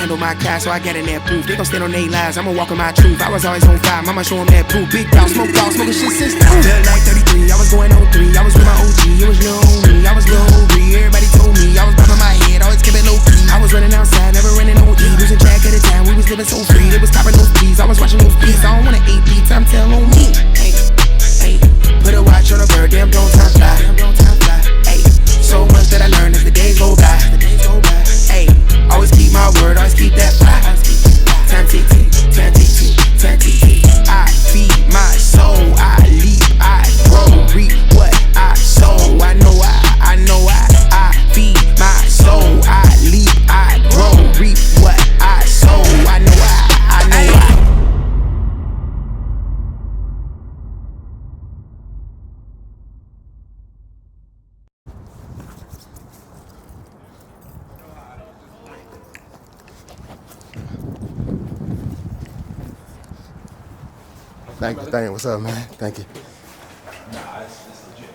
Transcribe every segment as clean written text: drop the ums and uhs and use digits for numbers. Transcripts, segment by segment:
handle my cash, so I get in that proof. They gon' stand on their lies, I'ma walk in my truth. I was always on fire, mama show them that proof. Big dog, smoking shit since now. Felt like 33, I was going on 3. I was with my OG, it was Lil Homie, I was Lil Homie. Everybody told me, I was bobbing my head, always kept it low key. I was running outside, never running on E. Losing track at a time, we was living so free. They was copping those P's, I was watching those P's. I don't want an 8 beats, I'm telling on me. Hey, hey, put a watch on a bird, damn, don't time fly. Hey, so much that I learned as the days go by. Hey, always keep my word, always keep that fly. Time tick tick, time tick tick, time tick tick. I feed my soul, I leap, I grow, reap what I sow. I know I feed my soul, I leap, I grow, reap what I sow. I know I. Thank you. What's up, man? Thank you. Nah, it's legit.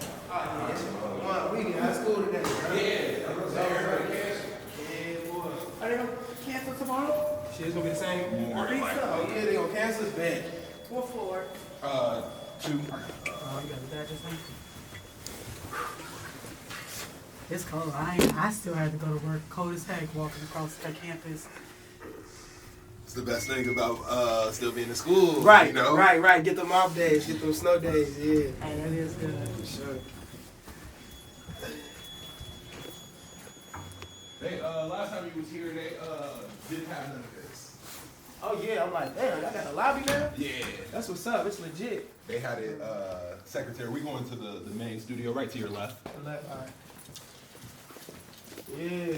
We in high school today. Yeah. Everybody cancel. Yeah, boy. Are they gonna cancel tomorrow? Shit, it's gonna be the same. I think so. Oh, yeah, they gonna cancel it bad. What for? 2. Oh, you got that just It's cold. I still had to go to work. Cold as heck walking across the campus. It's the best thing about still being in school. Right, you know? right. Get them off days, get them snow days, yeah. Hey, that is good. For sure. They last time you was here, they didn't have none of this. Oh yeah, I'm like, damn, I got a lobby now? Yeah. That's what's up, it's legit. They had it, secretary. We going to the main studio right to your left. Alright. Yeah.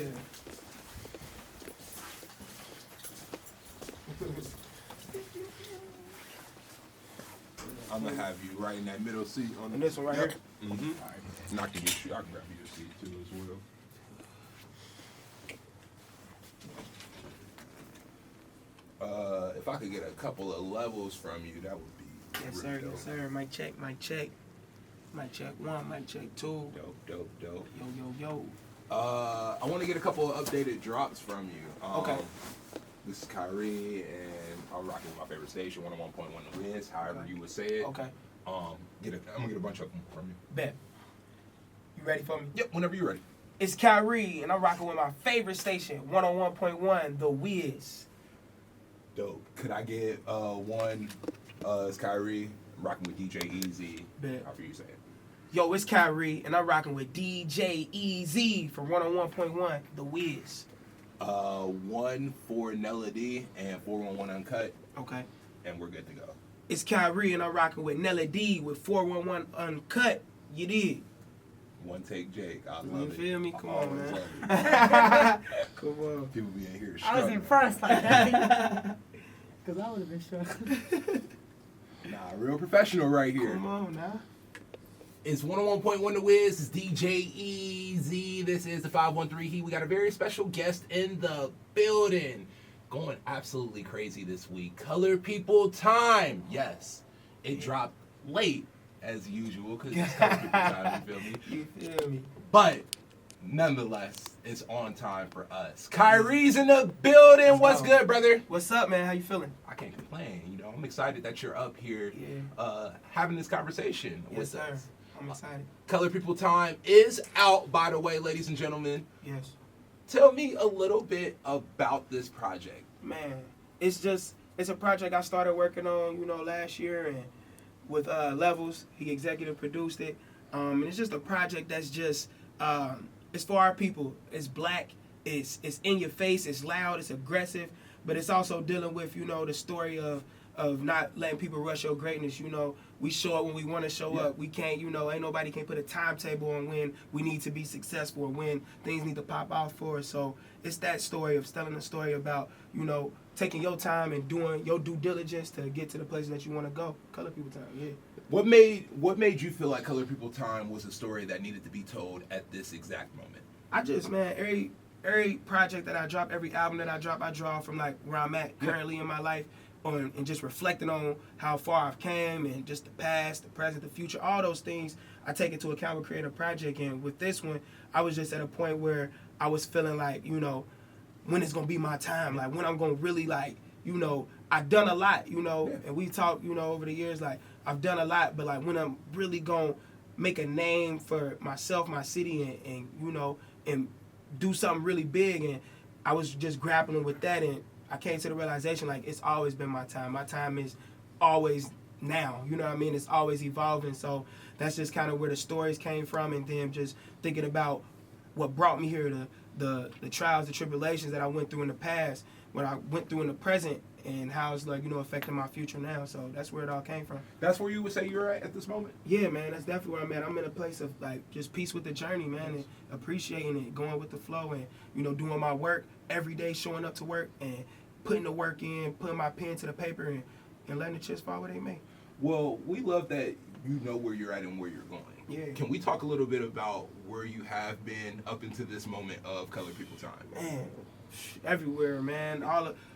I'm gonna have you right in that middle seat on And this one right here? Mm-hmm. And I can get you. I can grab you a seat too as well. If I could get a couple of levels from you, that would be Yes, really sir, dope. yes, sir. Mic check, mic check. Mic check 1, mic check 2. Dope. Yo. I want to get a couple of updated drops from you. Okay. This is Khari, and I'm rocking with my favorite station, 101.1 The Wiz, however you would say it. Okay. I'm gonna get a bunch of them from you. Bet. You ready for me? Yep, whenever you're ready. It's Khari, and I'm rocking with my favorite station, 101.1 The Wiz. Dope. Could I get one? It's Khari, rocking with DJ Easy. Bet. However you say it. Yo, it's Khari, and I'm rocking with DJ Easy from 101.1 The Wiz. 1 for Melody and 411 Uncut, Okay. and we're good to go. It's Khari, and I'm rocking with Nelly D with 411 Uncut. You did. One take Jake. I You love it. feel me? I Come on, always man. love it. Come on. People be in here I was struggling. impressed like that. Because I would have been struggling. Nah, real professional right here. Come on now. It's 101.1 The Wiz. It's DJ Easy. This is the 513 Heat. We got a very special guest in the building. Going absolutely crazy this week. Color People Time. Yes. It dropped late as usual because it's Color People Time. You feel me? You feel me? But nonetheless, it's on time for us. Khari's in the building. What's good, brother? What's up, man? How you feeling? I can't complain. You know, I'm excited that you're up here Yeah. having this conversation Yes, with sir. us. I'm excited. Color People Time is out, by the way, ladies and gentlemen. Yes. Tell me a little bit about this project. Man, it's a project I started working on, last year, and with Levels, he executive produced it. And it's just a project that's just it's for our people. It's black. It's in your face. It's loud. It's aggressive. But it's also dealing with the story of not letting people rush your greatness. We show up when we want to show up. We can't, ain't nobody can put a timetable on when we need to be successful or when things need to pop out for us. So it's that story of telling a story about, taking your time and doing your due diligence to get to the place that you want to go. Color People Time, yeah. What made you feel like Color People Time was a story that needed to be told at this exact moment? I just, man, every project that I drop, every album that I draw from like where I'm at currently in my life, and just reflecting on how far I've came and just the past, the present, the future, all those things I take into account with creating a project. And with this one, I was just at a point where I was feeling like, when it's gonna be my time, like when I'm gonna really like, you know, I've done a lot, you know, and we talked, you know, over the years, like I've done a lot, but like when I'm really gonna make a name for myself, my city, and you know, and do something really big. And I was just grappling with that, and I came to the realization, like, it's always been my time. My time is always now, you know what I mean? It's always evolving. So that's just kind of where the stories came from, and then just thinking about what brought me here, the trials, the tribulations that I went through in the past, what I went through in the present, and how it's like, you know, affecting my future now. So that's where it all came from. That's where you would say you're at this moment? Yeah, man, that's definitely where I'm at. I'm in a place of like just peace with the journey, man, and appreciating it, going with the flow, and, you know, doing my work every day, showing up to work and putting the work in, putting my pen to the paper, and letting the chips fall where they may. Well, we love that you know where you're at and where you're going. Yeah. Can we talk a little bit about where you have been up into this moment of Colored People Time? Man, everywhere, man.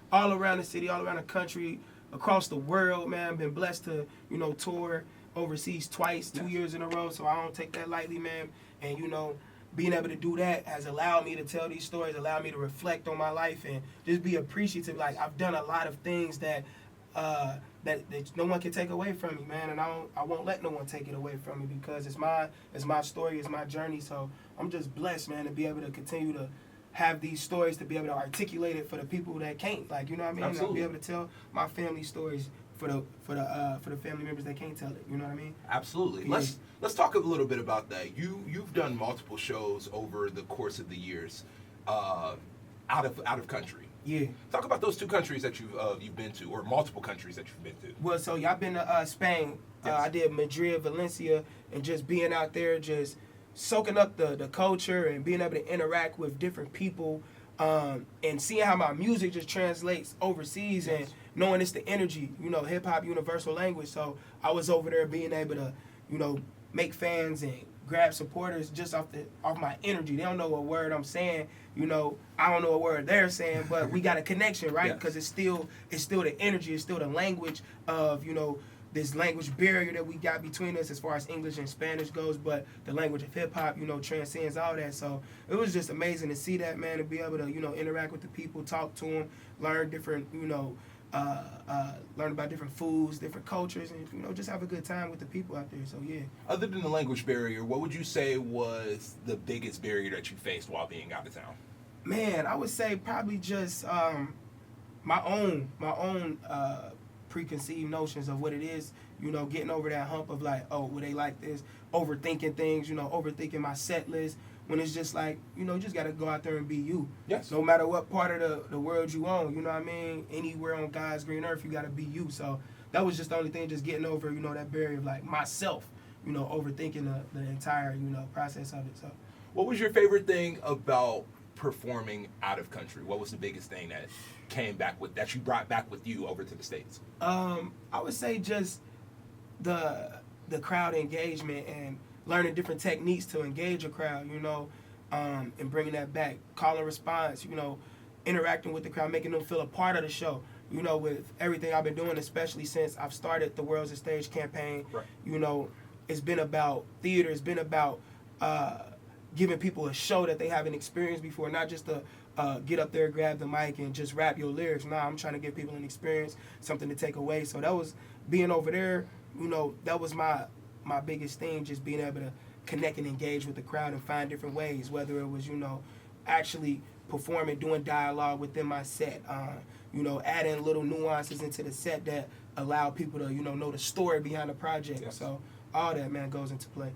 All around the city, all around the country, across the world, man. I've been blessed to, you know, tour overseas twice, 2 years in a row, so I don't take that lightly, man. And, you know, being able to do that has allowed me to tell these stories, allowed me to reflect on my life and just be appreciative. Like, I've done a lot of things that no one can take away from me, man, and I won't let no one take it away from me, because it's my story, it's my journey. So I'm just blessed, man, to be able to continue to have these stories, to be able to articulate it for the people that can't, like, you know what I mean? Absolutely. I'll be able to tell my family stories for the family members that can't tell it, you know what I mean? Absolutely. Yeah. Let's talk a little bit about that. You've done multiple shows over the course of the years, out of country. Yeah. Talk about those 2 countries that you've been to, or multiple countries that you've been to. Well, so y'all been to Spain. Yes. I did Madrid, Valencia, and just being out there, just soaking up the culture and being able to interact with different people, and seeing how my music just translates overseas, and knowing it's the energy, you know, hip hop universal language. So I was over there being able to, you know, make fans and grab supporters just off my energy. They don't know what word I'm saying, you know, I don't know what word they're saying, but we got a connection, right? Because it's still the energy, it's still the language of, you know, this language barrier that we got between us as far as English and Spanish goes, but the language of hip hop, you know, transcends all that. So it was just amazing to see that, man, to be able to, you know, interact with the people, talk to them, learn different, you know, learn about different foods, different cultures, and, you know, just have a good time with the people out there. So yeah. Other than the language barrier, what would you say was the biggest barrier that you faced while being out of town? Man, I would say probably just my own preconceived notions of what it is, you know, getting over that hump of like, oh, well, they like this, overthinking things, you know, overthinking my set list, when it's just like, you know, you just got to go out there and be you. Yes. No matter what part of the world you own, you know what I mean? Anywhere on God's green earth, you got to be you. So that was just the only thing, just getting over, you know, that barrier of like myself, you know, overthinking the entire, you know, process of it. So what was your favorite thing about performing out of country? What was the biggest thing that you brought back with you over to the States? I would say just the crowd engagement and learning different techniques to engage a crowd, you know, and bringing that back. Call and response, you know, interacting with the crowd, making them feel a part of the show. You know, with everything I've been doing, especially since I've started the World's a Stage campaign, right. You know, it's been about theater. It's been about giving people a show that they haven't experienced before, not just to get up there, grab the mic, and just rap your lyrics. Nah, I'm trying to give people an experience, something to take away. So that was, being over there, you know, that was my biggest thing, just being able to connect and engage with the crowd and find different ways, whether it was, you know, actually performing, doing dialogue within my set, you know, adding little nuances into the set that allow people to, you know the story behind the project. Yes. So all that, man, goes into play.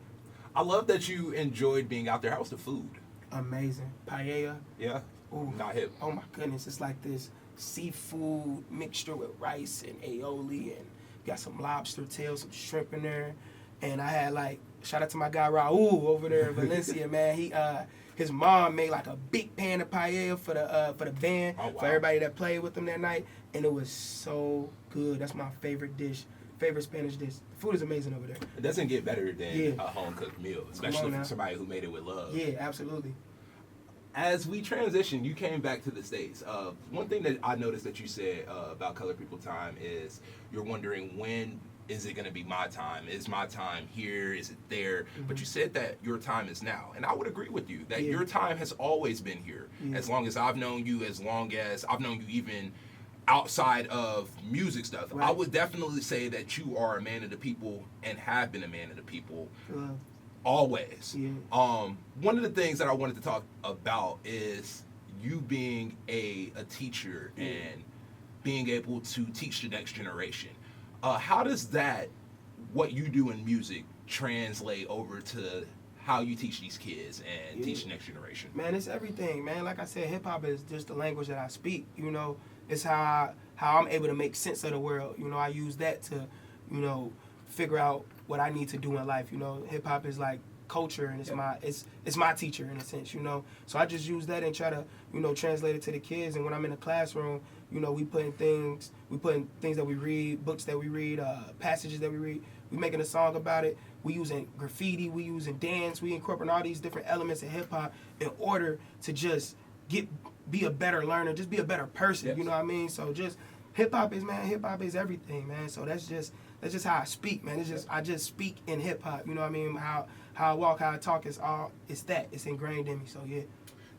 I love that you enjoyed being out there. How was the food? Amazing. Paella. Yeah? Ooh. Not hip. Oh my goodness, it's like this seafood mixture with rice and aioli, and got some lobster tail, some shrimp in there. And I had, like, shout out to my guy Raul over there in Valencia, man. He his mom made like a big pan of paella for the band, oh, wow. for everybody that played with them that night, and it was so good. That's my favorite Spanish dish. The food is amazing over there. It doesn't get better than Yeah. a home cooked meal, especially from somebody who made it with love. Yeah, absolutely. As we transition, you came back to the States. One thing that I noticed that you said about Colored People Time is you're wondering when is it going to be my time? Is my time here? Is it there? But you said that your time is now. And I would agree with you that your time has always been here. As long as I've known you, as long as I've known you even outside of music stuff. I would definitely say that you are a man of the people and have been a man of the people always. One of the things that I wanted to talk about is you being a teacher and being able to teach the next generation. How does that, what you do in music, translate over to how you teach these kids and teach the next generation? Man, it's everything, man. Like I said, hip-hop is just the language that I speak, you know. It's how I'm able to make sense of the world. You know, I use that to, you know, figure out what I need to do in life. You know, hip-hop is like culture, and it's my teacher in a sense, you know. So I just use that and try to, you know, translate it to the kids. And when I'm in the classroom, you know, we putting things that we read, books that we read, passages that we read. We making a song about it. We using graffiti. We using dance. We incorporating all these different elements of hip hop in order to just be a better learner, just be a better person. You know what I mean? So just hip hop is everything, man. So that's just how I speak, man. I just speak in hip hop. You know what I mean? How I walk, how I talk, it's ingrained in me. So yeah.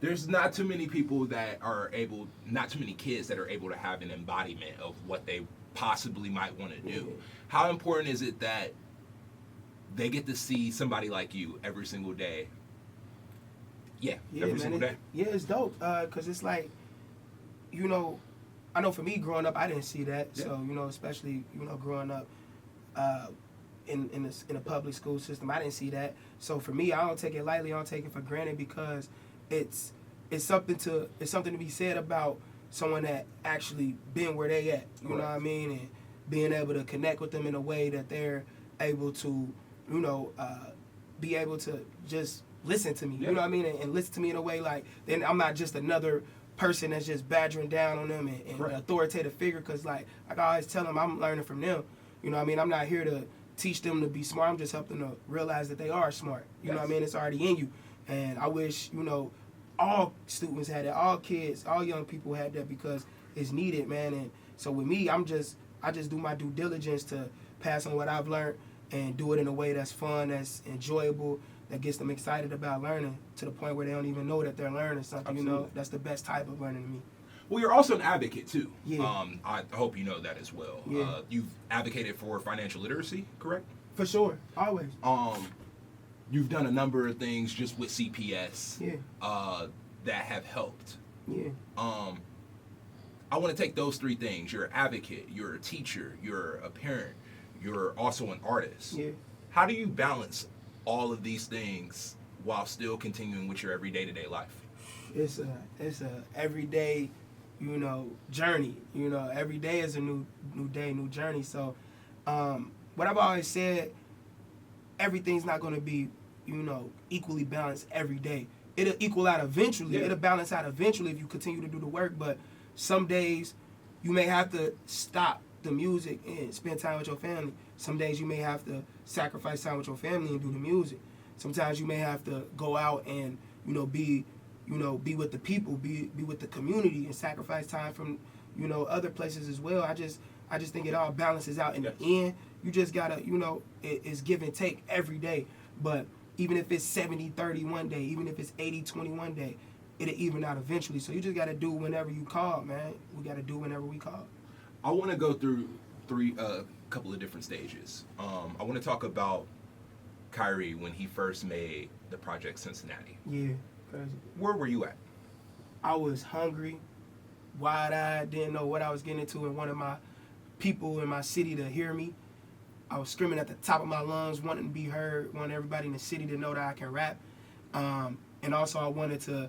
There's not too many people that are able, not too many kids that are able to have an embodiment of what they possibly might want to do. How important is it that they get to see somebody like you every single day? Every single day. Yeah, it's dope. Cause it's like, you know, I know for me growing up, I didn't see that. Yeah. So you know, especially growing up in a public school system, I didn't see that. So for me, I don't take it lightly. I don't take it for granted because it's something to be said about someone that actually been where they at. You know what I mean? And being able to connect with them in a way that they're able to, you know, be able to just listen to me. You know what I mean? And listen to me in a way like, then I'm not just another person that's just badgering down on them and an authoritative figure, because like I always tell them, I'm learning from them. You know what I mean? I'm not here to teach them to be smart. I'm just helping them to realize that they are smart. You know what I mean? It's already in you. And I wish, you know, all students had that, all kids, all young people had that, because it's needed, man. And so with me, I just do my due diligence to pass on what I've learned and do it in a way that's fun, that's enjoyable, that gets them excited about learning to the point where they don't even know that they're learning something. Absolutely. You know, that's the best type of learning to me. Well, you're also an advocate too. Yeah. I hope you know that as well. Yeah. You've advocated for financial literacy, correct? For sure, always. You've done a number of things just with CPS. That have helped. Yeah. I want to take those three things. You're an advocate, you're a teacher, you're a parent, you're also an artist. Yeah. How do you balance all of these things while still continuing with your everyday-to-day life? It's a everyday, you know, journey. You know, every day is a new day, new journey. So, what I've always said, everything's not going to be, you know, equally balanced every day. It'll equal out eventually. Yeah. It'll balance out eventually if you continue to do the work. But some days you may have to stop the music and spend time with your family. Some days you may have to sacrifice time with your family and do the music. Sometimes you may have to go out and, you know, be with the people, be with the community, and sacrifice time from, you know, other places as well. I just think it all balances out in the end. You just gotta, you know, it's give and take every day. But even if it's 70-30 one day, even if it's 80-20 one day, it'll even out eventually. So you just got to do whenever you call, man. We got to do whenever we call. I want to go through a couple of different stages. I want to talk about Khari when he first made the project Cincinnati. Yeah, crazy. Where were you at? I was hungry, wide-eyed, didn't know what I was getting into, and wanted my people in my city to hear me. I was screaming at the top of my lungs, wanting to be heard, wanting everybody in the city to know that I can rap. And also I wanted to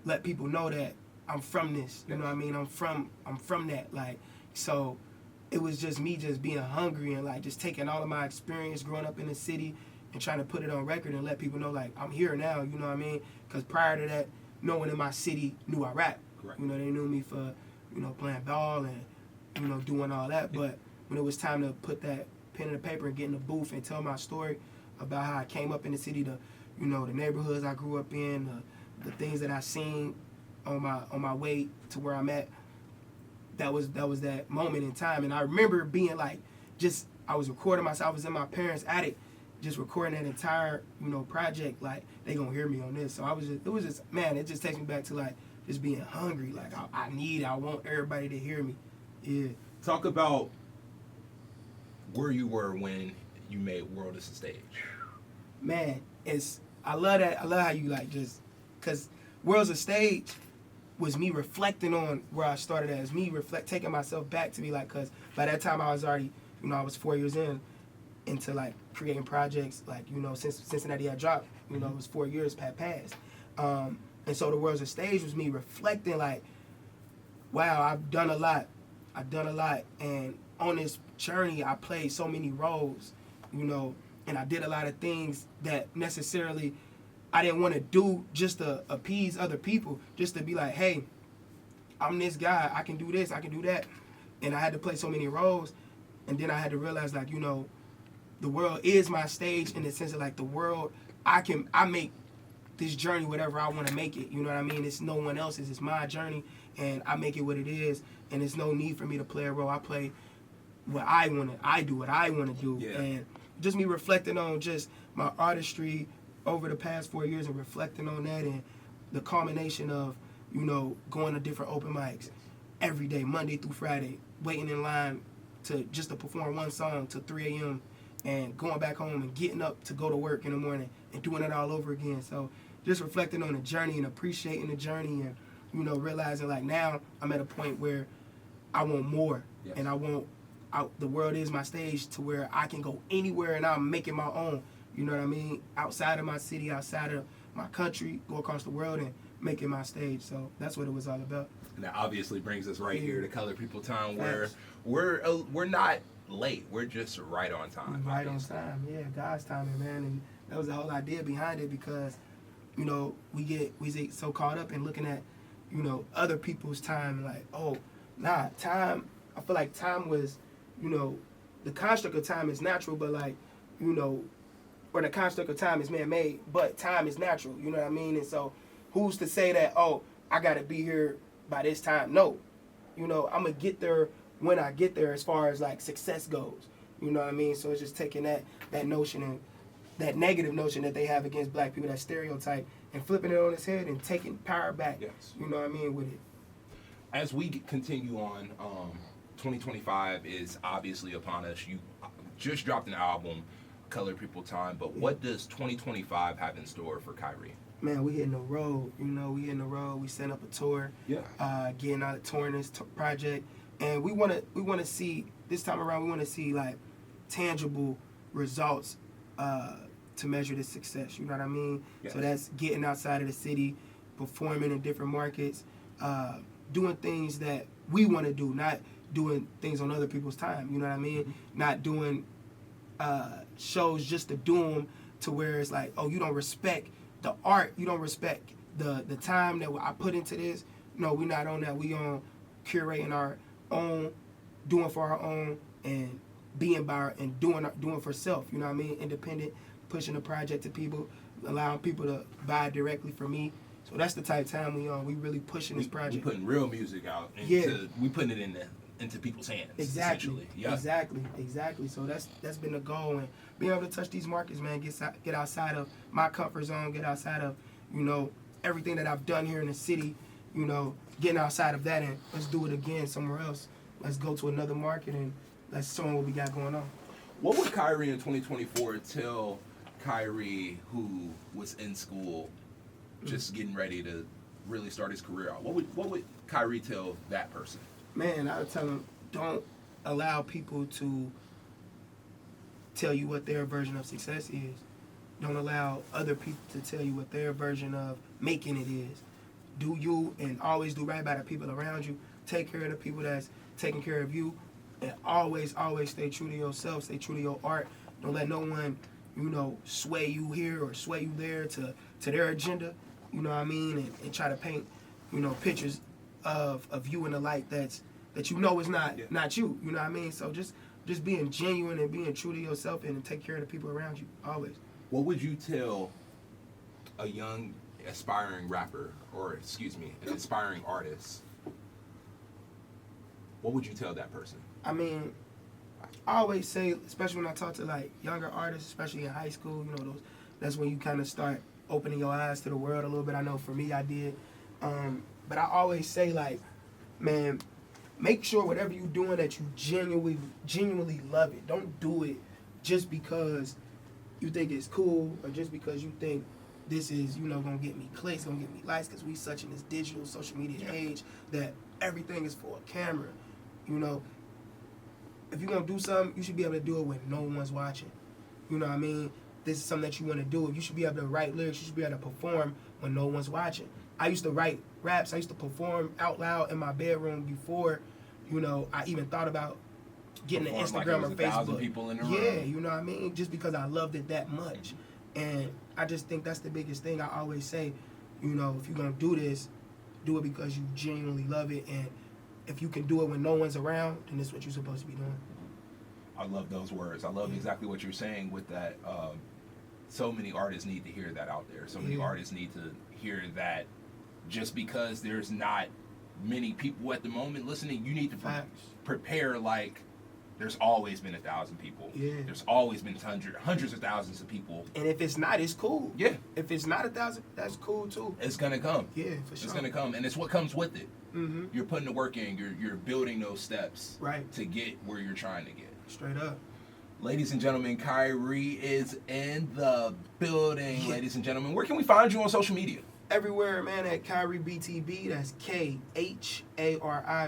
let people know that I'm from this. You know what I mean? I'm from that. Like, so it was just me just being hungry and like just taking all of my experience growing up in the city and trying to put it on record and let people know like I'm here now, you know what I mean? Because prior to that, no one in my city knew I rap. Correct. You know, they knew me for, you know, playing ball and, you know, doing all that. But when it was time to put that pen and the paper and get in the booth and tell my story about how I came up in the city, the, you know, the neighborhoods I grew up in, the things that I seen on my way to where I'm at, that was that moment in time. And I remember being like just I was recording myself. I was in my parents' attic, just recording that entire, project. Like, they gonna hear me on this. So it just takes me back to like just being hungry. Like I want everybody to hear me. Yeah. Talk about where you were when you made World is the Stage. Man, I love that. I love how you like just, cause World's a Stage was me reflecting on where I started at. It's me taking myself back to be like, cause by that time I was already, I was 4 years into like creating projects, like, since Cincinnati had dropped, it was 4 years passed. And so the World's a Stage was me reflecting like, wow, I've done a lot. And on this journey, I played so many roles, and I did a lot of things that necessarily I didn't want to do just to appease other people, just to be like, hey, I'm this guy, I can do this, I can do that. And I had to play so many roles, and then I had to realize, like, the world is my stage in the sense of, like, the world, I make this journey whatever I want to make it, you know what I mean? It's no one else's, it's my journey, and I make it what it is, and there's no need for me to play a role. I play what I do what I want to do, yeah. And just me reflecting on just my artistry over the past 4 years and reflecting on that and the culmination of, going to different open mics every day, Monday through Friday, waiting in line to perform one song till 3 a.m. and going back home and getting up to go to work in the morning and doing it all over again. So just reflecting on the journey and appreciating the journey and, realizing like now I'm at a point where I want more. Yes. And the world is my stage to where I can go anywhere and I'm making my own. You know what I mean? Outside of my city, outside of my country, go across the world and make it my stage. So that's what it was all about. And that obviously brings us right here to Color People Time, where we're not late. We're just right on time. Right on time, yeah. God's timing, man. And that was the whole idea behind it because, we get so caught up in looking at, other people's time. Like, oh, nah, time. I feel like time was, the construct of time is natural, but like, or the construct of time is man-made, but time is natural, you know what I mean? And so who's to say that, oh, I got to be here by this time? No. I'm going to get there when I get there as far as, like, success goes. You know what I mean? So it's just taking that notion and that negative notion that they have against black people, that stereotype, and flipping it on its head and taking power back, yes. You know what I mean, with it. As we continue on, 2025 is obviously upon us. You just dropped an album, Color People Time, but what does 2025 have in store for Khari? Man, we hitting the road. We set up a tour. Yeah. Getting out of touring this project, and we want to see this time around. We want to see like tangible results to measure the success. You know what I mean? Yes. So that's getting outside of the city, performing in different markets, doing things that we want to do, not doing things on other people's time. You know what I mean? Mm-hmm. Not doing shows just to do them to where it's like, oh, you don't respect the art, you don't respect the time that I put into this. No, we're not on that. We on curating our own, doing for our own, and being by and doing for self. You know what I mean? Independent, pushing the project to people, allowing people to buy directly from me. So that's the type of time we on. We really pushing this project. We putting real music out. We putting it into people's hands. Exactly. Yeah. Exactly. So that's been the goal, and being able to touch these markets, man. Get outside of my comfort zone. Get outside of everything that I've done here in the city. Getting outside of that, and let's do it again somewhere else. Let's go to another market and let's show them what we got going on. What would Khari in 2024 tell Khari who was in school, just getting ready to really start his career out? What would Khari tell that person? Man, I would tell him, don't allow people to tell you what their version of success is. Don't allow other people to tell you what their version of making it is. Do you, and always do right by the people around you. Take care of the people that's taking care of you. And always stay true to yourself. Stay true to your art. Don't let no one, sway you here or sway you there to their agenda. You know what I mean? And try to paint, pictures of you in the light that is not you. You know what I mean? So just being genuine and being true to yourself and take care of the people around you always. What would you tell a young aspiring rapper, or an aspiring artist? What would you tell that person? I mean, I always say, especially when I talk to like younger artists, especially in high school, you know, that's when you kind of start opening your eyes to the world a little bit. I know for me, I did. But I always say, like, man, make sure whatever you're doing that you genuinely love it. Don't do it just because you think it's cool or just because you think this is, you know, gonna get me clicks, gonna get me likes, because we such in this digital social media age that everything is for a camera. You know, if you're gonna do something, you should be able to do it when no one's watching. You know what I mean? This is something that you want to do. You should be able to write lyrics. You should be able to perform when no one's watching. I used to write raps. I used to perform out loud in my bedroom before, you know, I even thought about getting an Instagram or Facebook. People in the yeah, room. you know what I mean? Just because I loved it that much. And I just think that's the biggest thing. I always say, you know, if you're going to do this, do it because you genuinely love it. And if you can do it when no one's around, then that's what you're supposed to be doing. I love those words. I love exactly what you're saying with that. So many artists need to hear that out there. So many artists need to hear that just because there's not many people at the moment listening, you need to prepare like there's always been 1,000 people. Yeah. There's always been hundreds of thousands of people. And if it's not, it's cool. Yeah. If it's not 1,000, that's cool too. It's gonna come. Yeah, for sure. It's gonna come, and it's what comes with it. Mm-hmm. You're putting the work in. You're building those steps Right. to get where you're trying to get. Straight up. Ladies and gentlemen, Khari is in the building. Ladies and gentlemen, where can we find you on social media? Everywhere, man, at Khari BTB. That's KHARI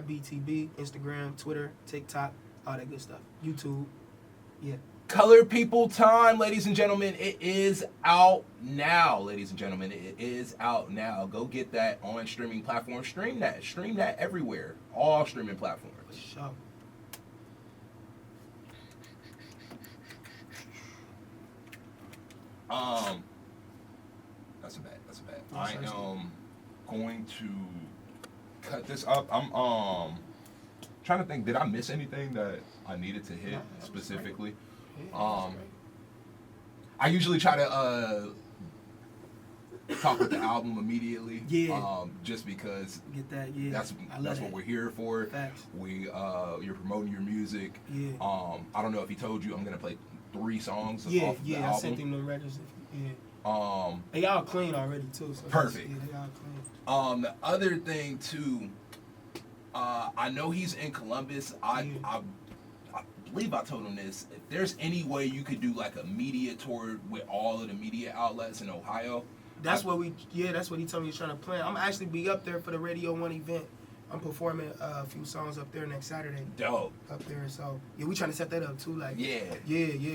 BTB. Instagram, Twitter, TikTok, all that good stuff. YouTube. Yeah. Color People Time, ladies and gentlemen. It is out now, ladies and gentlemen. It is out now. Go get that on streaming platforms. Stream that everywhere. All streaming platforms. For sure. That's a bad. I am going to cut this up. I'm trying to think, did I miss anything that I needed to hit specifically? I usually try to talk with the album immediately. Just because Get that, that's what we're here for. Facts. You're promoting your music. I don't know if he told you I'm gonna play 3 songs off the album. I sent him the records. They all clean already too. So perfect. They all clean. The other thing too, I know he's in Columbus. I believe I told him this. If there's any way you could do like a media tour with all of the media outlets in Ohio. That's what he told me he's trying to plan. I'm actually be up there for the Radio 1 event. I'm performing a few songs up there next Saturday. Dope. Up there, so we trying to set that up too. Like yeah.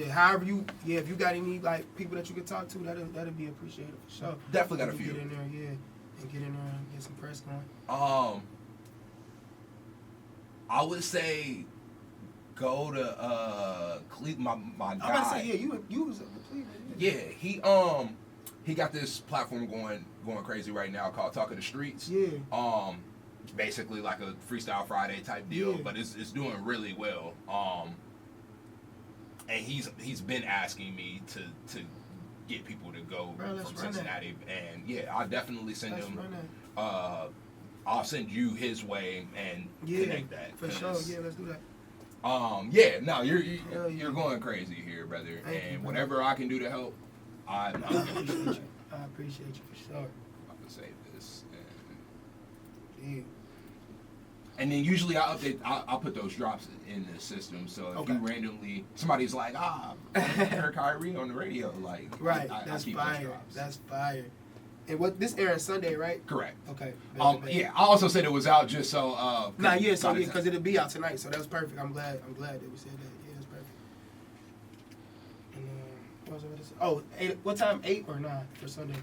However if you got any like people that you can talk to, that'll be appreciated for sure. Definitely got a few. Get in there, and get in there and get some press going. I would say go to Cleveland. My guy. I'm about to say you was up in Cleveland. Yeah, he got this platform going crazy right now called Talk of the Streets. Yeah. Basically like a Freestyle Friday type deal, but it's doing really well. And he's been asking me to get people to go from Cincinnati, and I'll definitely send him. I'll send you his way and connect that. For sure, let's do that. You're going crazy here, brother. Thank you, whatever I can do to help, I appreciate you. I appreciate you for sure. I'm gonna save this. Yeah. And then usually I'll put those drops in the system. So if you randomly somebody's like, I heard Khari on the radio, like that's fire. That's fire. And this airing Sunday, right? Correct. Okay. I also said it was out just so. Because it'll be out tonight, so that was perfect. I'm glad that we said that. Yeah, that's perfect. And what was I going to say? Oh, 8, what time? 8 or 9 for Sunday?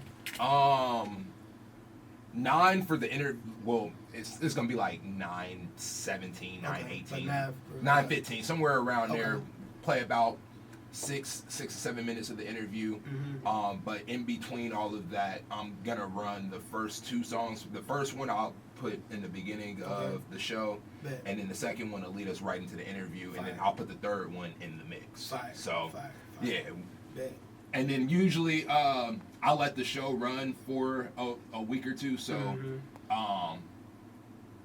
9 for the interview. Well, it's gonna be like 9:17, 9:18, 9:15, somewhere around there. Play about 6 to 7 minutes of the interview. Mm-hmm. But in between all of that, I'm gonna run the first 2 songs. The first one I'll put in the beginning of the show, and then the second one will lead us right into the interview, and then I'll put the third one in the mix. Yeah. Bet. And then usually I'll let the show run for a week or two. So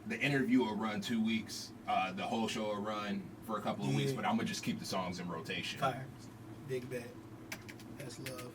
the interview will run 2 weeks. The whole show will run for a couple of weeks, but I'm gonna just keep the songs in rotation. Fire. Big bet. That's love.